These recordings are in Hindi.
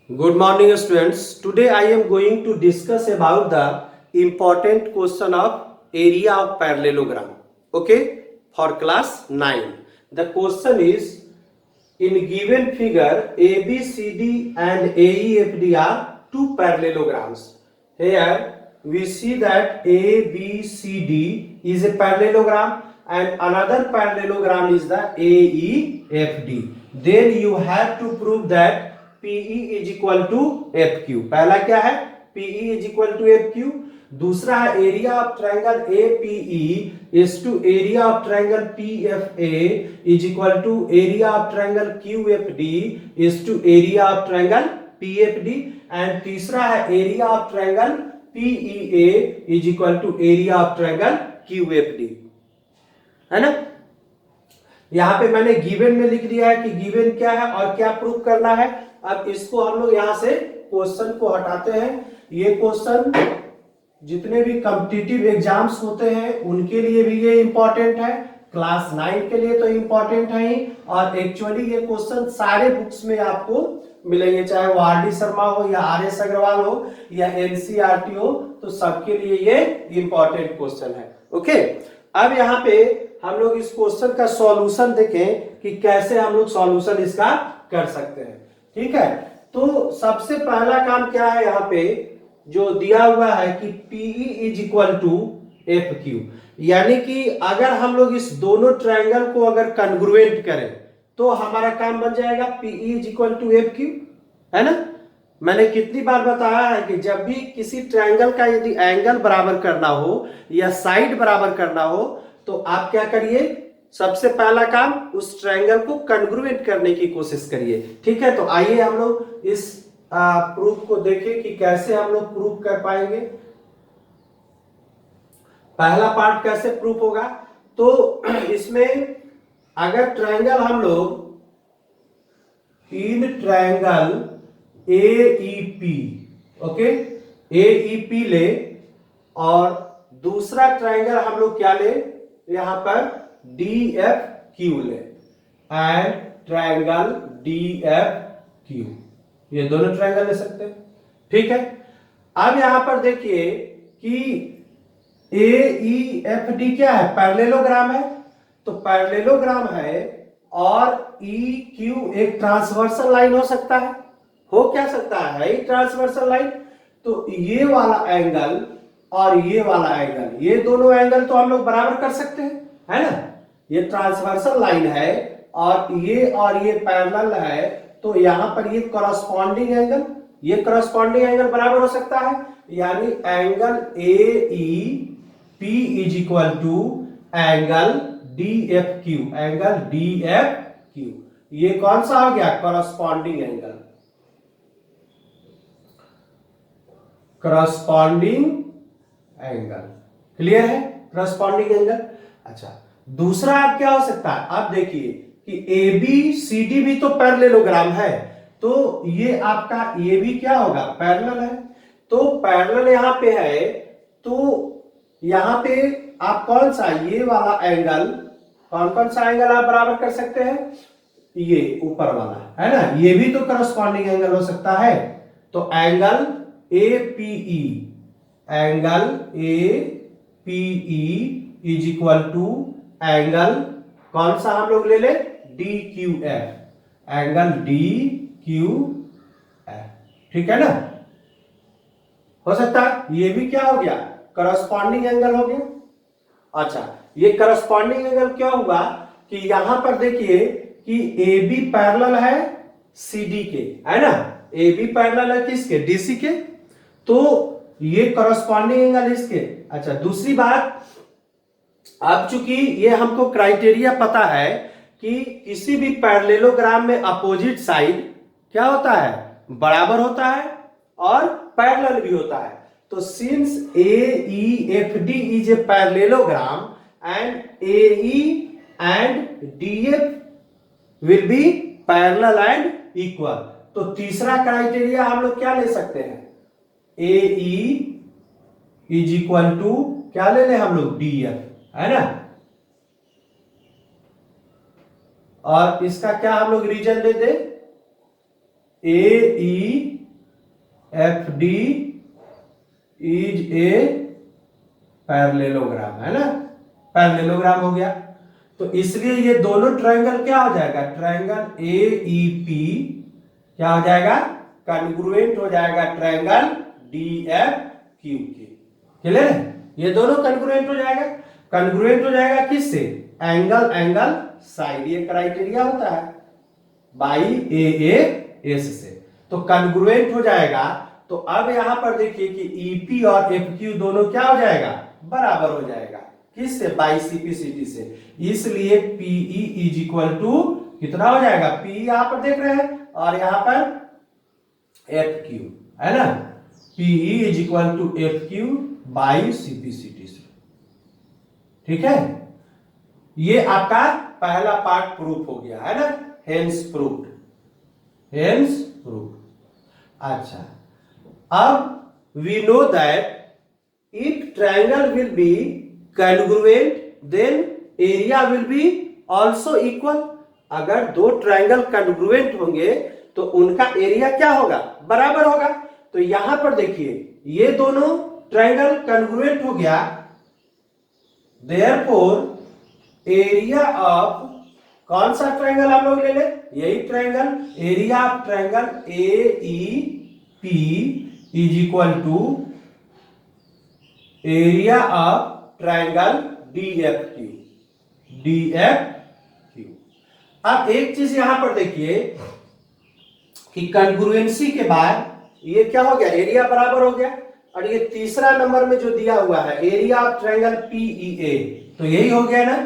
Good morning, students. Today I am going to discuss about the important question of area of parallelogram. Okay, for class 9. The question is, in given figure, ABCD and AEFD are two parallelograms. Here we see that ABCD is a parallelogram and another parallelogram is the AEFD. Then you have to prove that PE is equal to FQ. पहला क्या है? PE is equal to FQ. दूसरा है area of triangle APE is to area of triangle PFA is equal to area of triangle QFD is to area of triangle PFD. And तीसरा है area of triangle PEA is equal to area of triangle QFD. है ना? यहां पे मैंने गिवन में लिख दिया है कि गिवन क्या है और क्या प्रूव करना है. अब इसको हम लोग यहां से क्वेश्चन को हटाते हैं. ये क्वेश्चन जितने भी कॉम्पिटिटिव एग्जाम्स होते हैं उनके लिए भी ये इंपॉर्टेंट है, क्लास 9 के लिए तो इंपॉर्टेंट है ही, और एक्चुअली ये क्वेश्चन सारे बुक्स में आपको मिलेंगे, चाहे वो आर डी शर्मा हो या आर एस अग्रवाल हो या एनसीईआरटी हो, तो सबके लिए ये इंपॉर्टेंट क्वेश्चन है. ओके, अब यहाँ पे हम लोग इस क्वेश्चन का सॉल्यूशन देखें कि कैसे हम लोग सॉल्यूशन इसका कर सकते हैं. ठीक है, तो सबसे पहला काम क्या है, यहाँ पे जो दिया हुआ है कि PE is equal to FQ, यानी कि अगर हम लोग इस दोनों ट्रायंगल को अगर कन्ग्रुएंट करें तो हमारा काम बन जाएगा PE is equal to FQ. है ना? मैंने कितनी बार बताया है कि जब भी किसी ट्रायंगल का यदि एंगल बराबर करना हो या साइड बराबर करना हो तो आप क्या करिए, सबसे पहला काम उस ट्रायंगल को कन्ग्रुएंट करने की कोशिश करिए. ठीक है, तो आइए हम लोग इस प्रूफ को देखें कि कैसे हम लोग प्रूफ कर पाएंगे. पहला पार्ट कैसे प्रूफ होगा, तो इसमें अगर ट्रायंगल हम लोग in triangle AEP, okay, AEP ले और दूसरा ट्रायंगल हम लोग क्या ले, यहां पर DFQ ले एंड ट्रायंगल DFQ, ये दोनों ट्रायंगल ले सकते हैं. ठीक है, अब यहां पर देखिए कि AEFD क्या है, पैरेललोग्राम है, तो पैरेललोग्राम है और EQ एक ट्रांसवर्सल लाइन हो सकता है, हो क्या सकता है, ट्रांसवर्सल लाइन. तो ये वाला एंगल और ये वाला एंगल, ये दोनों एंगल तो हम लोग बराबर कर सकते हैं, है ना. ये ट्रांसवर्सल लाइन है और ये पैरेलल है, तो यहां पर ये कॉरस्पॉन्डिंग एंगल, ये कॉरस्पॉन्डिंग एंगल बराबर हो सकता है, यानी angle AEP is equal to angle DFQ, angle DFQ. ये कौन सा हो गया, corresponding angle, corresponding angle. Clear है, करस्पॉन्डिंग एंगल. अच्छा, दूसरा आप क्या हो सकता है, आप देखिए कि ABCD भी तो पैरेललोग्राम है, तो ये आपका ये भी क्या होगा, पैरेलल है. तो पैरेलल यहां पे है, तो यहां पे आप कौन सा, ये वाला एंगल, कौन कौन सा एंगल आप बराबर कर सकते हैं, ये ऊपर वाला है ना, ये भी तो करस्पॉन्डिंग एंगल हो सकता है. तो angle APE, angle APE is equal to angle कौन सा हम लोग ले ले, DQF, एंगल DQF. ठीक है ना, हो सकता है ये भी क्या हो गया, करस्पॉन्डिंग एंगल हो गया. अच्छा, ये करस्पॉन्डिंग एंगल क्या हुआ कि यहां पर देखिए कि AB पैरेलल है CD के, है ना, AB पैरेलल है किसके, DC के, तो ये करस्पॉन्डिंग एंगल इसके. अच्छा, दूसरी बात, अब चूंकि ये हमको क्राइटेरिया पता है कि किसी भी पैरेललोग्राम में अपोजिट साइड क्या होता है, बराबर होता है और पैरेलल भी होता है. तो since AEFD is a parallelogram and AE and DF will be parallel and equal, तो तीसरा क्राइटेरिया हम लोग क्या ले सकते हैं, AE इज इक्वल टू क्या ले ले हम लोग, DF, है ना. और इसका क्या हम लोग रीजन दे दे, AE F D is a parallelogram, है ना, पैरेललोग्राम हो गया। तो इसलिए ये दोनों ट्रायंगल क्या हो जाएगा, ट्रायंगल ए ई पी क्या हो जाएगा, कॉन्ग्रुएंट हो जाएगा ट्रायंगल डी एफ क्यू के। क्लियर है, ये दोनों कॉन्ग्रुएंट हो जाएगा। कॉन्ग्रुएंट हो जाएगा किससे, एंगल एंगल साइड, ये क्राइटेरिया होता है बाई ए एस से। तो कॉन्ग्रुएंट हो जाएगा। तो अब यहां पर देखिए कि ईपी और एफक्यू दोनों क्या हो जाएगा, बराबर हो जाएगा, किससे, बाई सीपीसीटी से। इसलिए पीई इज इक्वल टू कितना हो जाएगा, पी यहां पर देख रहे हैं और यहां पर एफ क्यू, है ना, PE is equal to F Q by CPCT से। ठीक है, ये आपका पहला पार्ट प्रूफ हो गया, है ना, हेंस प्रूफ, हेंस प्रूफ। अच्छा, अब we know that if triangle will be congruent then area will be also equal। अगर दो ट्रायंगल congruent होंगे तो उनका एरिया क्या होगा, बराबर होगा। तो यहां पर देखिए ये दोनों ट्रायंगल congruent हो गया, therefore एरिया ऑफ, कौन सा ट्रायंगल आप लोग ले ले, यही triangle, area of triangle A E P is equal to area of triangle DFQ, DFQ। अब एक चीज यहां पर देखिए कि कॉन्ग्रुएंसी के बाद ये क्या हो गया, एरिया बराबर हो गया। और ये तीसरा नंबर में जो दिया हुआ है एरिया ऑफ ट्रायंगल PEA, तो यही हो गया ना,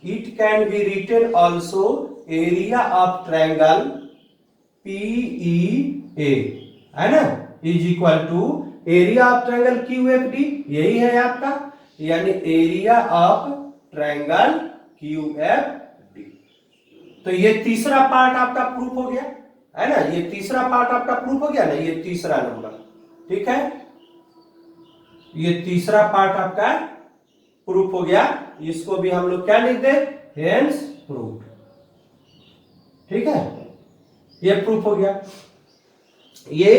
it can be written also area of triangle PEA, है ना, is equal to area of triangle QFD, यही है आपका, यानी एरिया ऑफ ट्रायंगल QFD। तो ये तीसरा पार्ट आपका प्रूफ हो गया, है ना, ये तीसरा पार्ट आपका प्रूफ हो गया ना, ये तीसरा नंबर। ठीक है, ये तीसरा पार्ट आपका प्रूफ हो गया। इसको भी हम लोग क्या लिख दे, हेंस प्रूफ। ठीक है, ये प्रूफ हो गया। ये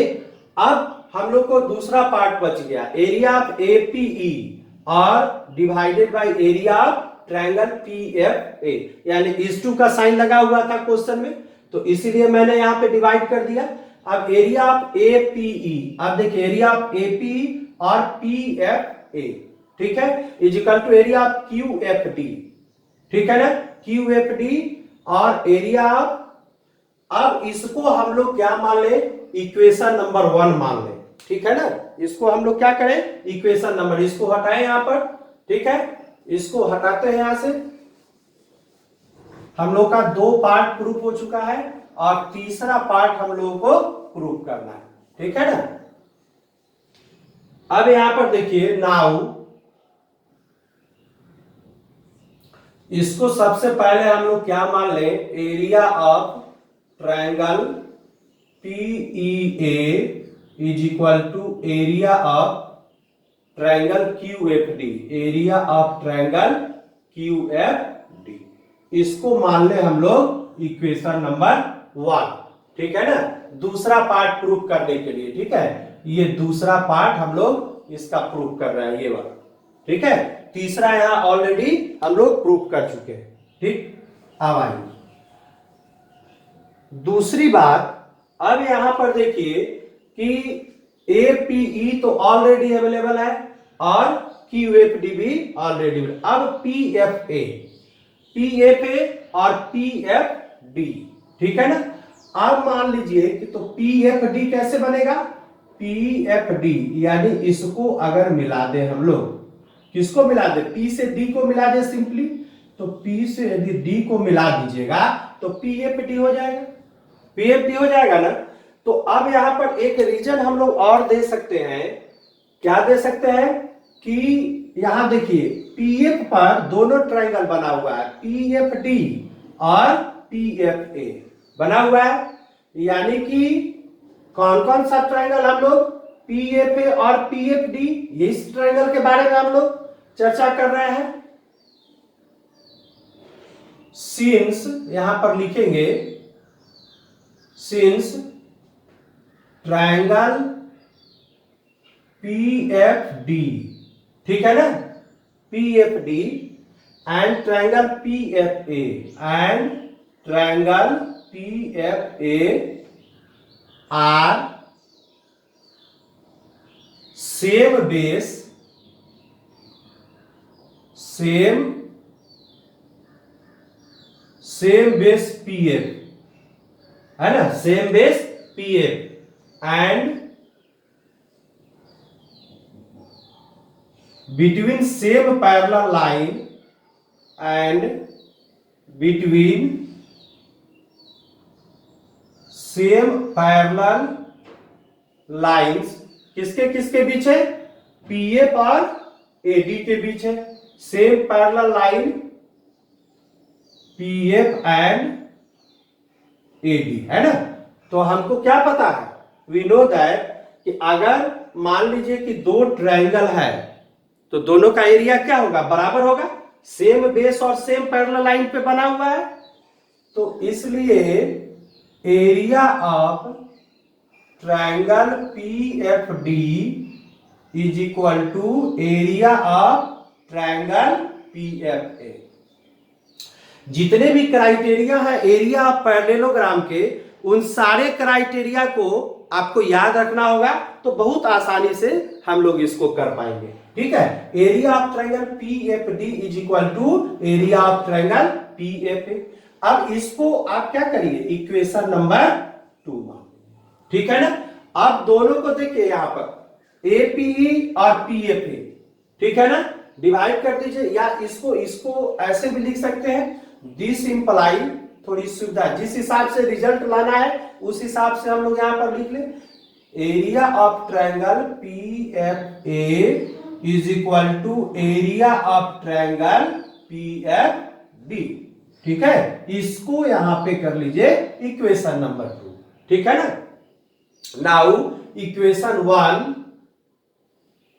अब हम लोग को दूसरा पार्ट बच गया, एरिया ऑफ एपीई और divided by area of triangle PFA, यानी इस टू का साइन लगा हुआ था क्वेश्चन में, तो इसीलिए मैंने यहां पे डिवाइड कर दिया। अब एरिया ऑफ एपीई, अब देखिए एरिया ऑफ एपीई और पीएफए, ठीक है, is equal to area of QFD. ठीक है ना, क्यूएफडी और एरिया ऑफ, अब इसको हम लोग क्या मान ले, इक्वेशन नंबर 1 मान ले। ठीक है ना, इसको हम लोग क्या करें, इक्वेशन नंबर, इसको हटाएं यहां पर। ठीक है, इसको हटाते हैं यहां से। हम लोग का 2 पार्ट प्रूफ हो चुका है और तीसरा पार्ट हम लोगों को प्रूफ करना है। ठीक है ना, अब यहां पर देखिए, नाउ इसको सबसे पहले हम लोग क्या मान लें, area of triangle PEA is equal to area of triangle QFD, area of triangle QFD। इसको मान ले हम लोग इक्वेशन नंबर 1। ठीक है ना, दूसरा पार्ट प्रूफ करने के लिए। ठीक है, ये दूसरा पार्ट हम लोग इसका प्रूफ कर रहे हैं, ये वाला। ठीक है, तीसरा यहां ऑलरेडी हम लोग प्रूफ कर चुके हैं। ठीक, अब आइए दूसरी बात। अब यहां पर देखिए कि एपीई तो ऑलरेडी अवेलेबल है और क्यूएफडी भी ऑलरेडी। अब पीएफए, पीएफए और पीएफडी, ठीक है ना। अब मान लीजिए कि तो पीएफडी कैसे बनेगा, पीएफडी यानी इसको अगर मिला दे हम लोग, किसको मिला दे, पी से डी को मिला दे सिंपली, तो पी से यदि डी को मिला दीजिएगा तो पीएफडी हो जाएगा, पीएफडी हो जाएगा ना। तो अब यहां पर एक रीजन हम लोग और दे सकते हैं, क्या दे सकते हैं कि यहां देखिए पीएफ पर दोनों ट्रायंगल बना हुआ है, पीएफडी और पीएफए बना हुआ है, यानी कि कौन कौन सा ट्रायंगल हम लोग, पीएफए और पीएफडी, इस ट्रायंगल के बारे में हम लोग चर्चा कर रहे हैं। सिंस यहां पर लिखेंगे, सिंस ट्रायंगल PFD, ठीक है ना, PFD and triangle PFA and triangle PFA are same base PF, है ना, same base PF and between same parallel line and between same parallel lines किसके किसके बीच है, PF और AD के बीच है, same parallel line PF and AD, है ना। तो हमको क्या पता है, वी नो दैट कि अगर मान लीजिए कि दो ट्रायंगल है तो दोनों का एरिया क्या होगा, बराबर होगा, सेम बेस और सेम पैरेलल लाइन पे बना हुआ है। तो इसलिए area of triangle PFD is equal to area of triangle PFA। जितने भी क्राइटेरिया है एरिया ऑफ पैरेललोग्राम के, उन सारे क्राइटेरिया को आपको याद रखना होगा, तो बहुत आसानी से हम लोग इसको कर पाएंगे, ठीक है। Area of triangle PFD is equal to area of triangle PFA। अब इसको आप क्या करिए, इक्वेशन नंबर 2 मान, ठीक है ना। अब दोनों को देखिए यहां पर APE और PFA, ठीक है ना, डिवाइड कर दीजिए, या इसको ऐसे भी लिख सकते हैं, दिस इंप्लाई, थोड़ी सुविधा, जिस हिसाब से रिजल्ट लाना है उस हिसाब से हम लोग यहां पर लिख ले, area of triangle PFA is equal to area of triangle PFD, ठीक है। इसको यहां पे कर लीजिए इक्वेशन नंबर 2, ठीक है ना। नाउ इक्वेशन 1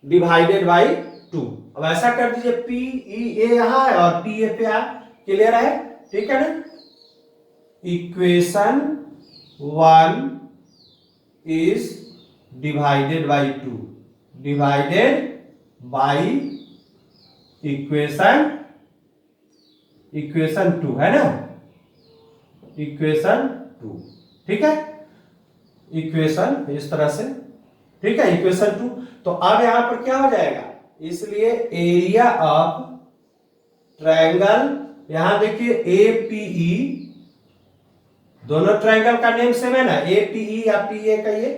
डिवाइडेड बाई 2, अब ऐसा कर दीजिए, PEA यहां है और PFA क्लियर है, ठीक है ना। Equation 1 is divided by 2, divided by equation 2, है ना, इक्वेशन 2, ठीक है, इक्वेशन इस तरह से, ठीक है, इक्वेशन 2। तो अब यहां पर क्या हो जाएगा, इसलिए एरिया ऑफ ट्रायंगल, यहां देखिए APE, दोनों ट्रायंगल का नेम सेम है ना, APE या PA का, ये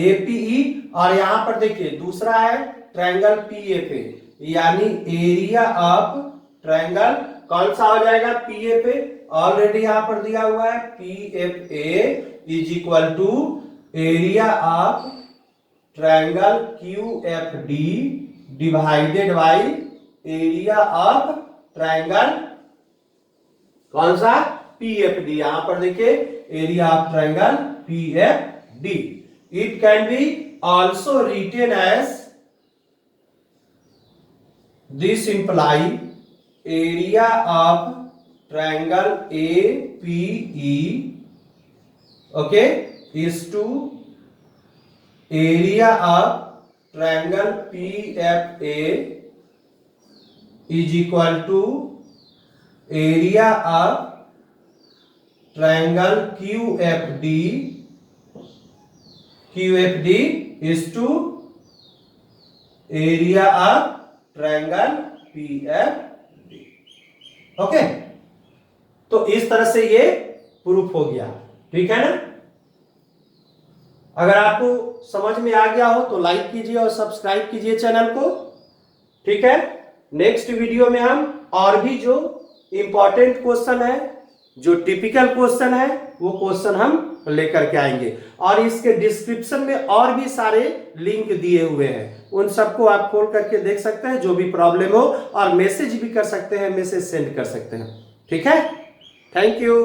APE, और यहां पर देखिए दूसरा है ट्रायंगल PFA, यानी एरिया ऑफ ट्रायंगल कौन सा हो जाएगा, PFA, ऑलरेडी यहां पर दिया हुआ है, PFA is equal to area of triangle QFD divided by area of triangle कौन सा, PFD। यहां पर देखिए area of triangle PFD। It can be also written as this imply area of triangle APE, okay, is to area of triangle PFA is equal to area of triangle QFD is to area of triangle PFD, okay. तो इस तरह से ये प्रूफ हो गया, ठीक है ना। अगर आपको समझ में आ गया हो तो लाइक कीजिए और सब्सक्राइब कीजिए चैनल को, ठीक है। नेक्स्ट वीडियो में हम और भी जो इंपॉर्टेंट क्वेश्चन है, जो टिपिकल क्वेश्चन है, वो क्वेश्चन हम लेकर के आएंगे, और इसके डिस्क्रिप्शन में और भी सारे लिंक दिए हुए हैं, उन सबको आप खोल करके देख सकते हैं, जो भी प्रॉब्लम हो, और मैसेज भी कर सकते हैं, मैसेज सेंड कर सकते हैं, ठीक है। Thank you.